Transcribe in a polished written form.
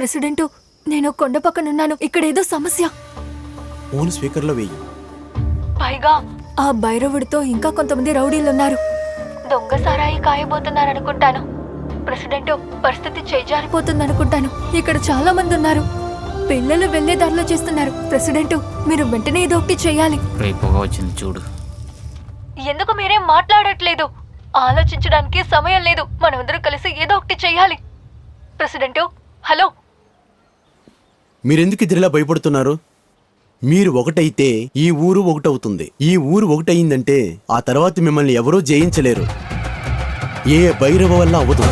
President, నేను కొండ పక్కనున్నాను. ఇక్కడేదో సమస్య. ఫోన్ స్పీకర్లో వేయి. పైగా ఆ భైరవుడితో ఇంకా కొంతమంది రౌడీలున్నారు. దొంగ సారాయి కాయబోతున్నారనుకుంటాను. ప్రెసిడెంట్, పరిస్థితి చేజారిపోతుందనుకుంటాను. ఇక్కడ చాలా మంది ఉన్నారు. పిల్లలు వెళ్లే దారిలో చేస్తున్నారు. ప్రెసిడెంట్, మీరు వెంటనే ఏదో ఒకటి చేయాలి. పొగ వచ్చింది చూడు. ఎందుకు మీరేం మాట్లాడట్లేదు? ఆలోచించడానికి సమయం లేదు. మనమందరం కలిసి ఏదో ఒకటి చేయాలి. President, hello. మీరెందుకు ఇదిలా భయపడుతున్నారు? మీరు ఒకటైతే ఈ ఊరు ఒకటవుతుంది. ఈ ఊరు ఒకటయిందంటే ఆ తర్వాత మిమ్మల్ని ఎవరూ జయించలేరు. ఏ భైరవ వల్ల అవ్వదు.